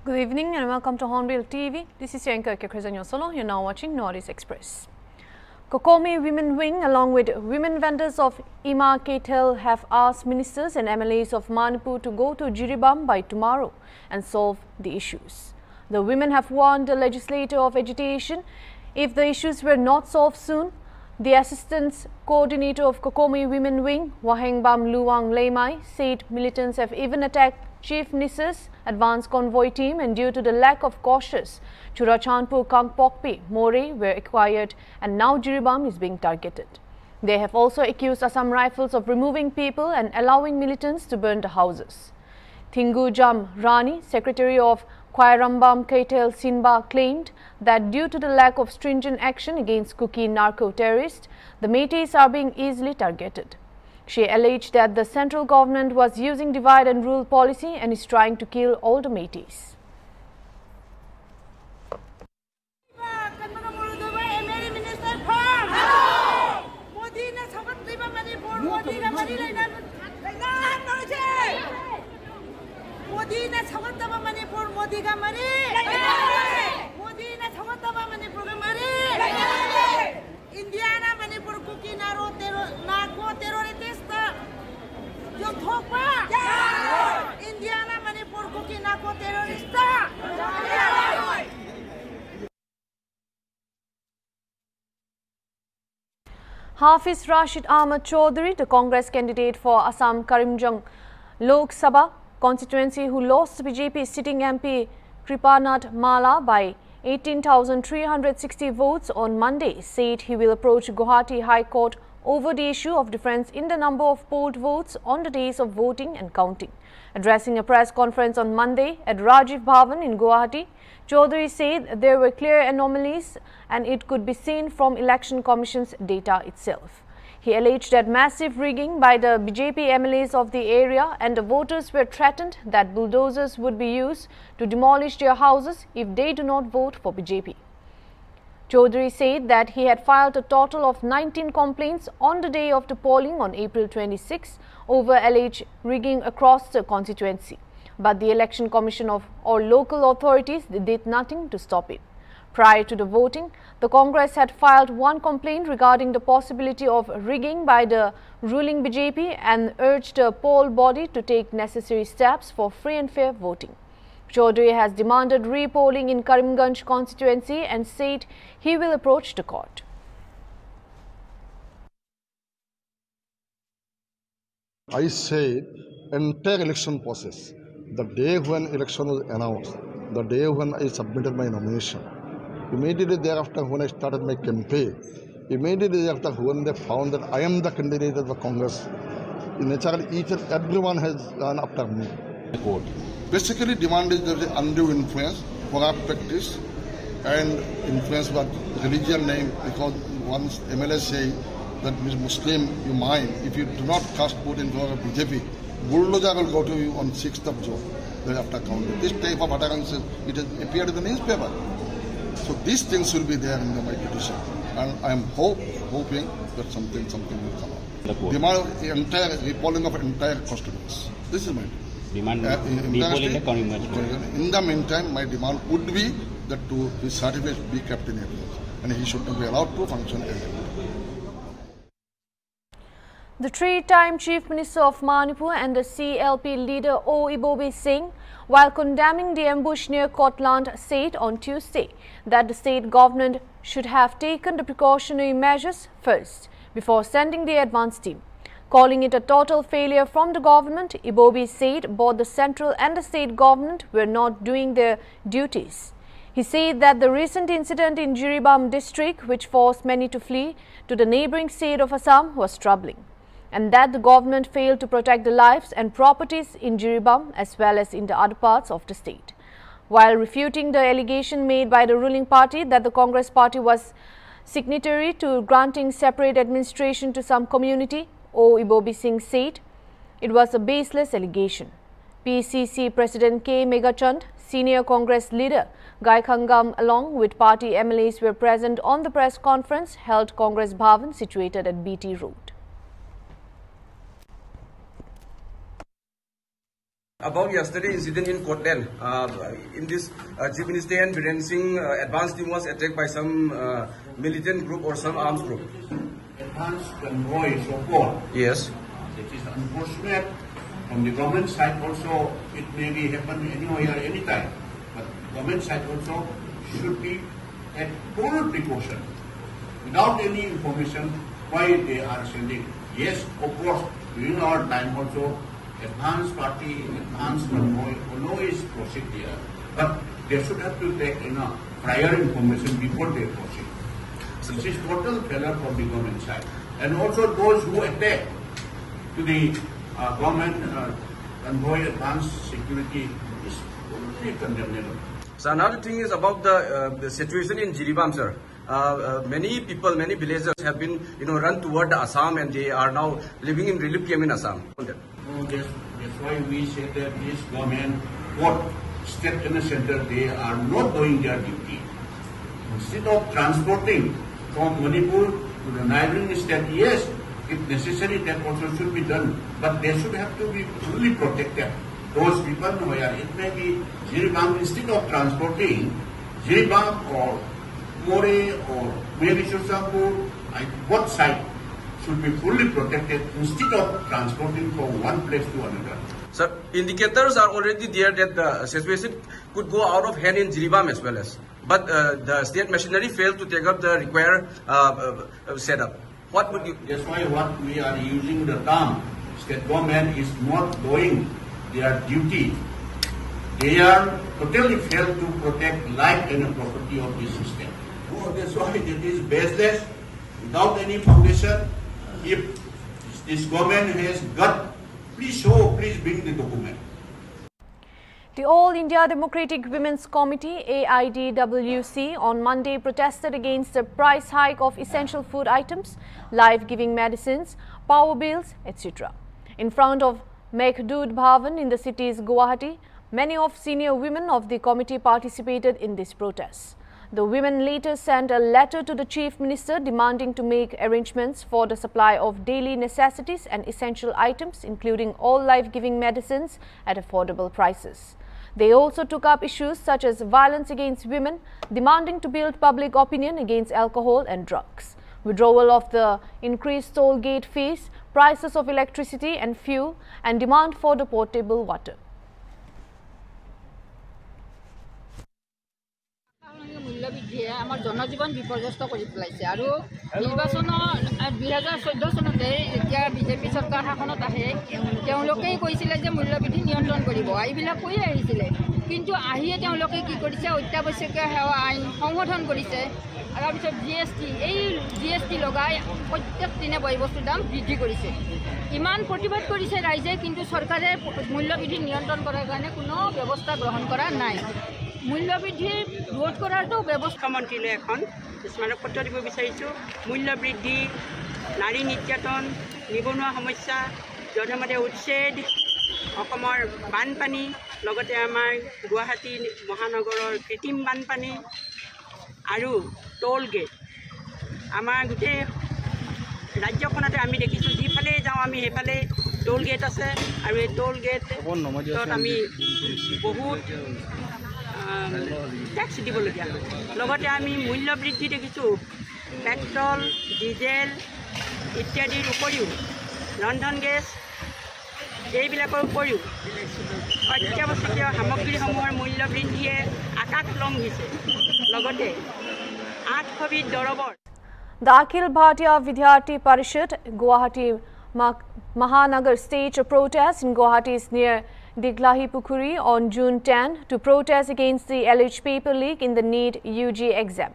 Good evening and welcome to Hornbill TV. This is your anchor Krizan Yosolo. You're now watching Northeast Express. Kokomi Women Wing along with women vendors of Ima Ketel have asked ministers and MLAs of Manipur to go to Jiribam by tomorrow and solve the issues. The women have warned the legislator of agitation if the issues were not solved soon. The assistant coordinator of Kokomi Women Wing, Wahengbam Luang Lemai, said militants have even attacked Chief Minister's advance convoy team, and due to the lack of cautious, Churachandpur, Kangpokpi, More were acquired and now Jiribam is being targeted. They have also accused Assam Rifles of removing people and allowing militants to burn the houses. Thingu Jam Rani, secretary of Kwairambam Ketel Sinba, claimed that due to the lack of stringent action against Kuki narco-terrorists, the Métis are being easily targeted. She alleged that the central government was using divide and rule policy and is trying to kill all the Métis. Hafiz Rashid Ahmad Chaudhary, the Congress candidate for Assam Karimjang Lok Sabha constituency who lost BJP sitting MP Kripanath Mala by 18,360 votes on Monday, said he will approach Guwahati High Court over the issue of difference in the number of polled votes on the days of voting and counting. Addressing a press conference on Monday at Rajiv Bhavan in Guwahati, Chaudhary said there were clear anomalies and it could be seen from Election Commission's data itself. He alleged that massive rigging by the BJP MLAs of the area and the voters were threatened that bulldozers would be used to demolish their houses if they do not vote for BJP. Chaudhary said that he had filed a total of 19 complaints on the day of the polling on April 26 over alleged rigging across the constituency, but the Election Commission or local authorities did nothing to stop it. Prior to the voting, the Congress had filed one complaint regarding the possibility of rigging by the ruling BJP and urged the poll body to take necessary steps for free and fair voting. Chaudhary has demanded re-polling in Karimganj constituency and said he will approach the court. I said entire election process, the day when election was announced, the day when I submitted my nomination, immediately thereafter when I started my campaign, immediately thereafter when they found that I am the candidate of the Congress, naturally each and everyone has gone after me. Basically demand is there is undue influence, corrupt practice and influence by religion name, because once MLA say that Muslim you mind, if you do not cast vote in favor of BJP, bulldozer will go to you on 6th of June, then after counting. This type of utterances, it has appeared in the newspaper. So these things will be there in my petition, and I am hoping that something will come out. Demand entire repolling of entire constituents. This is my demand. In the meantime, my demand would be that his certificate be kept in evidence, and he should not be allowed to function as a. The three-time Chief Minister of Manipur and the CLP leader O. Ibobi Singh, while condemning the ambush near Kotland, said on Tuesday that the state government should have taken the precautionary measures first before sending the advance team. Calling it a total failure from the government, Ibobi said both the central and the state government were not doing their duties. He said that the recent incident in Jiribam district, which forced many to flee to the neighbouring state of Assam, was troubling, and that the government failed to protect the lives and properties in Jiribam as well as in the other parts of the state. While refuting the allegation made by the ruling party that the Congress party was signatory to granting separate administration to some community, O. Ibobi Singh said it was a baseless allegation. PCC President K. Megachand, senior Congress leader Gai Khangam along with party MLAs were present on the press conference held Congress Bhavan situated at BT Road. About yesterday incident in Kotland, in this Chief Minister and Biren Singh advance team was attacked by some militant group or some armed group. Advance convoy support. Yes. It is unfortunate. From the government side also, it may be happen anywhere, anytime. But government side also should be at full precaution, without any information why they are sending. Yes, of course, during our time also, advance party, advance convoy always proceed there. But they should have to take prior information before they proceed. So this is total failure from the government side. And also those who attack to the government convoy advance security is fully condemnable. So another thing is about the situation in Jiribam, sir. Many people, many villagers have been, run toward the Assam, and they are now living in relief camp in Assam. That's why we say that this government, what state and center, they are not doing their duty. Instead of transporting from Manipur to the neighboring state, yes, if necessary, that also should be done. But they should have to be fully protected. Those people where it may be Jiribam, instead of transporting Jiribam or More or maybe Shushampur, what side should be fully protected instead of transporting from one place to another. So indicators are already there that the situation could go out of hand in Jiribam as well as. But the state machinery failed to take up the required setup. What would you? That's why what we are using the term, state government is not doing their duty. They are totally failed to protect life and property of this system. Oh, that's why it is baseless, without any foundation. If this government has got, please show, please bring the document. The All India Democratic Women's Committee AIDWC on Monday protested against the price hike of essential food items, life-giving medicines, power bills, etc. In front of Meghdood Bhavan in the city's Guwahati, many of senior women of the committee participated in this protest. The women later sent a letter to the Chief Minister demanding to make arrangements for the supply of daily necessities and essential items, including all life-giving medicines at affordable prices. They also took up issues such as violence against women, demanding to build public opinion against alcohol and drugs, withdrawal of the increased toll gate fees, prices of electricity and fuel, and demand for the potable water. আমাৰ জনজীৱন বিপৰ্যস্ত কৰি পেলাইছে আৰু নিৰ্বাচনৰ 2014 চনতে যেতিয়া BJP চৰকাৰ শাসনত আহে তেওঁলোকেই কৈছিলে যে মূল্যবৃদ্ধি নিয়ন্ত্ৰণ কৰিব এইবিলাক কৈ আহিছিলে কিন্তু আহিয়ে তেওঁলোকে কি কৰিছে অত্যাৱশ্যকীয় সেৱা আইন সংশোধন কৰিছে আৰু তাৰপিছত জিএসটি লগাই প্ৰত্যেক দিনে বয়বস্তুৰ দাম বৃদ্ধি কৰিছে ইমান প্ৰতিবাদ কৰিছে ৰাইজে কিন্তু চৰকাৰে মূল্যবৃদ্ধি নিয়ন্ত্ৰণ কৰাৰ কাৰণে কোনো ব্যৱস্থা গ্ৰহণ কৰা নাই মূল্যবৃদ্ধি ৰোধ কৰাৰটো ব্যৱস্থা মন্ত্ৰীলৈ এখন স্মাৰকপত্ৰ দিব বিচাৰিছোঁ মূল্যবৃদ্ধি নাৰী নিৰ্যাতন নিবনুৱা সমস্যা জনমতে উচ্ছেদ অসমৰ বানপানী লগতে আমাৰ গুৱাহাটী মহানগৰৰ কৃত্ৰিম বানপানী আৰু টোল গেট আমাৰ গোটেই ৰাজ্যখনতে আমি দেখিছোঁ যিফালে যাওঁ আমি সেইফালে টোল গেট আছে আৰু এই টোল গেটত আমি বহুত টেক্স দিবলগীয়া হয় লগতে আমি মূল্যবৃদ্ধি দেখিছোঁ পেট্ৰল ডিজেল ইত্যাদিৰ উপৰিও ৰন্ধন গেছ এইবিলাকৰ উপৰিও অত্যাৱশ্যকীয় সামগ্ৰীসমূহৰ মূল্যবৃদ্ধিয়ে আকাশ লংঘিছে লগতে 800 দৰবৰ The Akhil Bharatiya Vidyarthi Parishad Guwahati Mahanagar staged a protest in Guwahati's near Diglahi Pukhuri on June 10 to protest against the alleged paper leak in the NEET UG exam.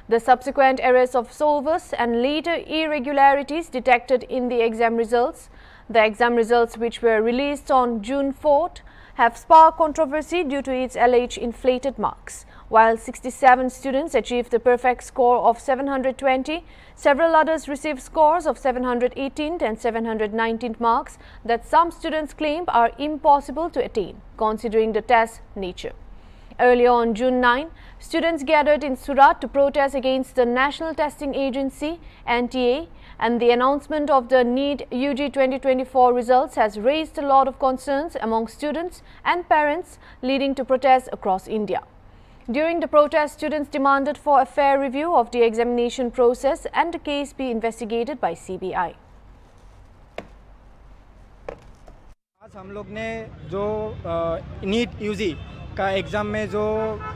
The subsequent arrest of solvers and later irregularities detected in the exam results. The exam results, which were released on June 4th, have sparked controversy due to its alleged inflated marks. While 67 students achieved the perfect score of 720, several others received scores of 718 and 719 marks that some students claim are impossible to attain, considering the test's nature. Earlier on June 9, students gathered in Surat to protest against the National Testing Agency (NTA) And the announcement of the NEET UG 2024 results has raised a lot of concerns among students and parents, leading to protests across India. During the protest, students demanded for a fair review of the examination process and the case be investigated by CBI. आज हम लोग ने जो NEET UG का exam में जो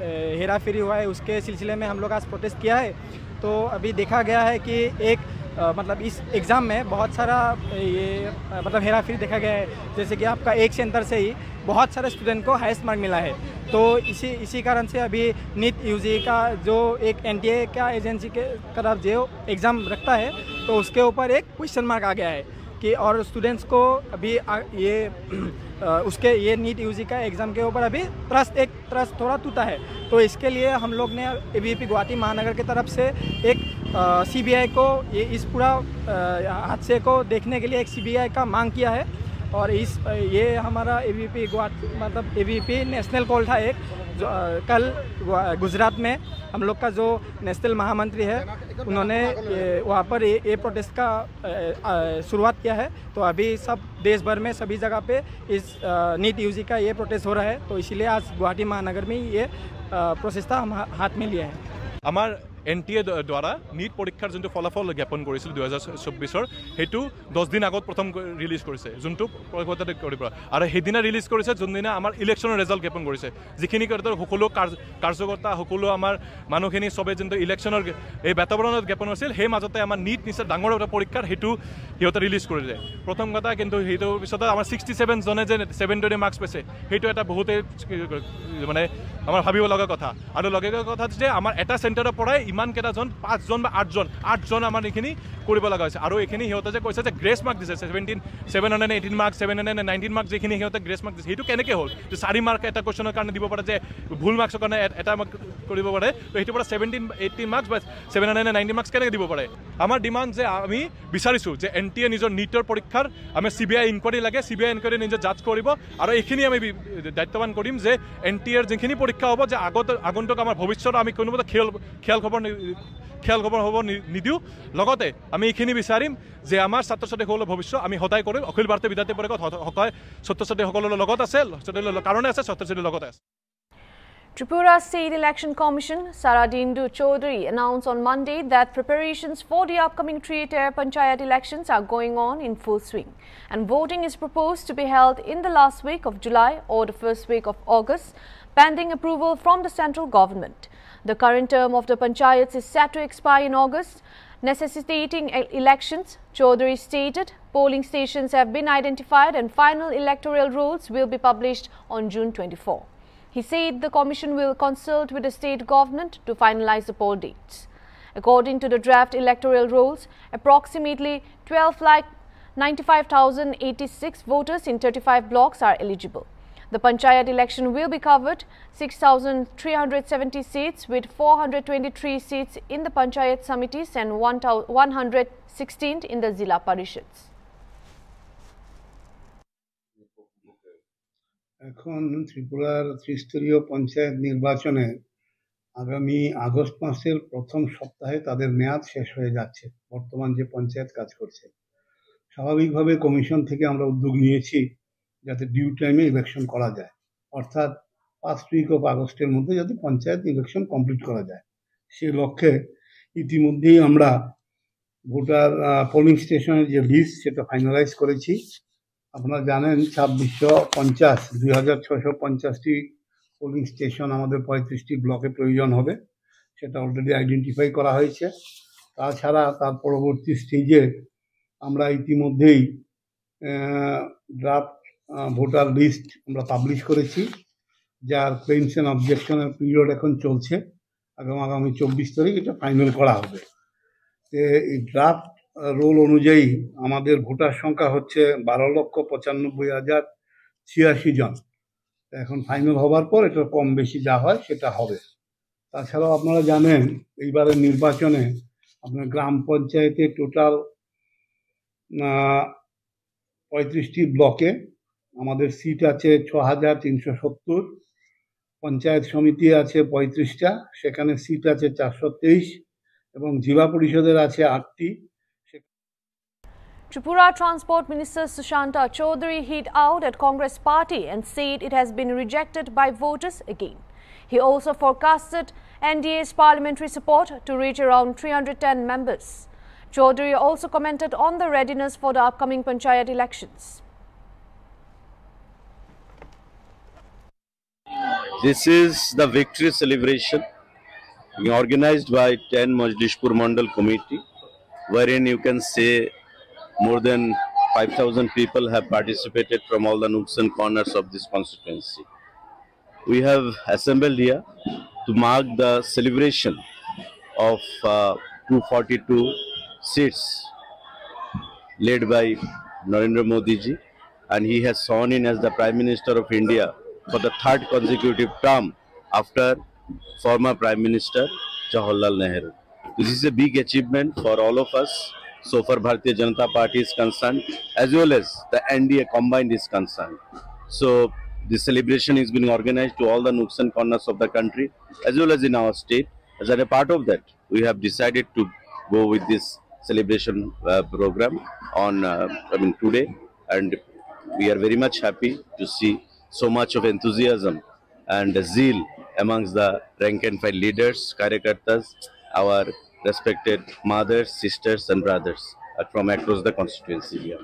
हेरा फेरी हुआ है उसके सिलसिले में हम लोग आज प्रोटेस्ट किया है। तो अभी देखा गया है कि एक मतलब इस एग्ज़ाम में बहुत सारा ये मतलब हेरा फेरी देखा गया है। जैसे कि आपका एक सेंटर से ही बहुत सारे स्टूडेंट को हाईएस्ट मार्क मिला है। तो इसी कारण से अभी नीट यूजी का जो एक एनटीए का एजेंसी के तरफ जो एग्ज़ाम रखता है तो उसके ऊपर एक क्वेश्चन मार्क आ गया है कि और स्टूडेंट्स को अभी उसके ये नीट यूजी का एग्ज़ाम के ऊपर अभी ट्रस्ट थोड़ा टूटा है। तो इसके लिए हम लोग ने एबीवीपी गुवाहाटी महानगर की तरफ से एक सीबीआई को इस पूरा हादसे को देखने के लिए एक सीबीआई का मांग किया है। और ये हमारा एबीवीपी गुवाहाटी मतलब एबीवीपी नेशनल कॉल था एक कल गुजरात में हम लोग का जो नेशनल महामंत्री है उन्होंने वहाँ पर ये प्रोटेस्ट का शुरुआत किया है। तो अभी सब देश भर में सभी जगह पे इस नीट यूजी का ये प्रोटेस्ट हो रहा है। तो इसीलिए आज गुवाहाटी महानगर में ये प्रोसेस था हम हाथ में लिए हैं। আমাৰ NTA দ্বাৰা নীট পৰীক্ষাৰ যোনটো ফলাফল জ্ঞাপন কৰিছিল 2024 সেইটো 10 দিন আগত প্ৰথম ৰিলিজ কৰিছে, যোনটো কলকাতাত কৰিব আৰু সেইদিনা ৰিলিজ কৰিছে যোনদিনা আমাৰ ইলেকশ্যনৰ ৰিজাল্ট জ্ঞাপন কৰিছে। যিখিনি সকলো কাৰ্যকৰ্তা সকলো আমাৰ মানুহখিনি চবে যোনটো ইলেকশ্যনৰ এই বাতাবৰণত জ্ঞাপন হৈছিল সেই মাজতে আমাৰ নীট নিচিনা ডাঙৰ এটা পৰীক্ষাৰ সেইটো সিহঁতে ৰিলিজ কৰিলে প্ৰথম কথা। কিন্তু সেইটোৰ পিছতে আমাৰ 67 জনে যে 720 মাৰ্কছ পাইছে সেইটো এটা বহুতে মানে আমাৰ ভাবিব লগা কথা। আৰু লগা কথা যে আমাৰ এটা চেণ্টাৰৰ পৰাই ইমান কেইটাজন 5 জন বা 8 জন আমাৰ এইখিনি কৰিব লগা হৈছে। আৰু এইখিনি সিহঁতে যে কৈছে যে গ্ৰেছ মাৰ্ক দিছে 718 মাৰ্ক 719 মাৰ্ক যিখিনি সিহঁতে গ্ৰেছ মাৰ্ক দিছে সেইটো কেনেকৈ হ'ল? যে 4 মাৰ্ক এটা কুৱেশ্যনৰ কাৰণে দিব পাৰে, যে ভুল মাৰ্কছৰ কাৰণে এটা মাৰ্ক কৰিব পাৰে। তো সেইটো পৰা 1780 মাৰ্কছ বা 790 মাৰ্কছ কেনেকৈ দিব পাৰে? আমাৰ ডিমাণ্ড যে আমি বিচাৰিছোঁ যে NTA নিজৰ নীটৰ পৰীক্ষাৰ আমি CBI ইনকুৱাৰী লাগে, CBI ইনকুৱাৰী নিজে জাজ কৰিব। আৰু এইখিনি আমি দায়িত্ববান কৰিম যে NTA যিখিনি পৰীক্ষা হ'ব যে আগন্তুক আমাৰ ভৱিষ্যত আমি কোনোবা খেয়াল খবৰ হ'ব নিদিওঁ। লগতে আমি এইখিনি বিচাৰিম যে আমাৰ ছাত্ৰ ছাত্ৰীসকলৰ ভৱিষ্যত আমি সদায় কৰিম। অখিল ভাৰতীয় বিদ্যাৰ্থী পৰিষদ সদায় ছাত্ৰ ছাত্ৰীসকলৰ লগত আছে, কাৰণে আছে, ছাত্ৰ ছাত্ৰীৰ লগতে আছে। Tripura State Election Commission Saradindu Chaudhary announced on Monday that preparations for the upcoming 3-tier Panchayat elections are going on in full swing, and voting is proposed to be held in the last week of July or the first week of August, pending approval from the central government. The current term of the Panchayats is set to expire in August, necessitating elections. Chaudhary stated polling stations have been identified and final electoral rolls will be published on June 24. He said the commission will consult with the state government to finalize the poll dates. According to the draft electoral rolls, approximately 12,95,086 voters in 35 blocks are eligible. The Panchayat election will be covered 6,370 seats with 423 seats in the Panchayat Samitis and 116 in the Zilla Parishads. এখন ত্রিপুরার ত্রিস্তরীয় পঞ্চায়েত নির্বাচনে আগামী August মাসের প্রথম সপ্তাহে তাদের মেয়াদ শেষ হয়ে যাচ্ছে। বর্তমান যে পঞ্চায়েত কাজ করছে, স্বাভাবিকভাবে কমিশন থেকে আমরা উদ্যোগ নিয়েছি যাতে ডিউ টাইমে ইলেকশন করা যায়, অর্থাৎ 5 উইক অফ আগস্টের মধ্যে যাতে পঞ্চায়েত ইলেকশন কমপ্লিট করা যায়। সেই লক্ষ্যে ইতিমধ্যেই আমরা ভোটার পোলিং স্টেশনের যে লিস্ট সেটা ফাইনালাইজ করেছি। আপনারা জানেন 2650 পোলিং স্টেশন আমাদের 35টি ব্লকে প্রয়োজন হবে, সেটা অলরেডি আইডেন্টিফাই করা হয়েছে। তাছাড়া তার পরবর্তী স্টেজে আমরা ইতিমধ্যেই ড্রাফট ভোটার লিস্ট আমরা পাবলিশ করেছি, যার ক্লেইমস অ্যান্ড অবজেকশনের পিরিয়ড এখন চলছে। আগামী 24 তারিখ এটা ফাইনাল করা হবে। এই ড্রাফট রোল অনুযায়ী আমাদের ভোটার সংখ্যা হচ্ছে 12,95,086 জন। এখন ফাইনাল হবার পর এটা কম বেশি যা হয় সেটা হবে। তাছাড়াও আপনারা জানেন এইবারের নির্বাচনে আপনার গ্রাম পঞ্চায়েতে টোটাল 35টি ব্লকে আমাদের সিট আছে 6,370, পঞ্চায়েত সমিতি আছে 35টা, সেখানে সিট আছে 423 এবং জেলা পরিষদের আছে 8টি। Tripura Transport Minister Sushanta Chaudhary hit out at Congress party and said it has been rejected by voters again. He also forecasted NDA's parliamentary support to reach around 310 members. Chaudhary also commented on the readiness for the upcoming Panchayat elections. This is the victory celebration being organized by 10 Majdishpur Mandal Committee, wherein you can say more than 5,000 people have participated from all the nooks and corners of this constituency. We have assembled here to mark the celebration of 242 seats led by Narendra Modi ji, and he has sworn in as the Prime Minister of India for the third consecutive term after former Prime Minister Jawaharlal Nehru. This is a big achievement for all of us. So far Bharatiya Janata Party is concerned, as well as the NDA combined is concerned. So this celebration is being organized to all the nooks and corners of the country, as well as in our state. As a part of that, we have decided to go with this celebration program on today, and we are very much happy to see so much of enthusiasm and zeal amongst the rank and file leaders, karyakartas, our respected mothers, sisters and brothers from across the constituency here.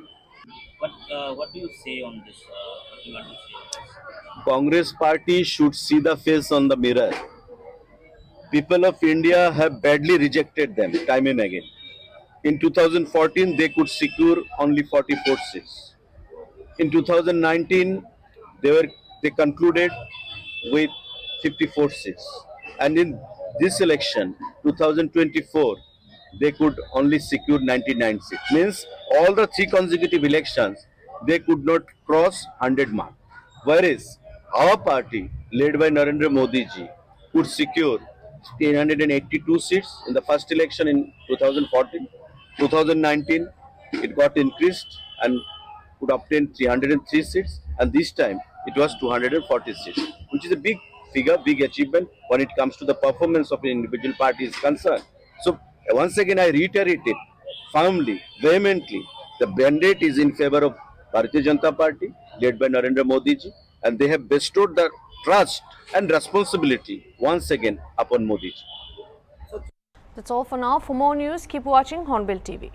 What do you say on this? What do you want to say on this? Congress party should see the face on the mirror. People of India have badly rejected them time and again. In 2014, they could secure only 44 seats. In 2019, they concluded with 54 seats. And in this election, 2024, they could only secure 99 seats. Means all the 3 consecutive elections, they could not cross 100 mark. Whereas our party, led by Narendra Modi ji, could secure 382 seats in the first election in 2014. 2019, it got increased and could obtain 303 seats, and this time it was 240 seats, which is a big figure, big achievement when it comes to the performance of an individual party is concerned. So once again I reiterate it firmly, vehemently, the mandate is in favor of Bharatiya Janata Party, led by Narendra Modi ji, and they have bestowed the trust and responsibility once again upon Modi ji. That's all for now. For more news, keep watching Hornbill TV.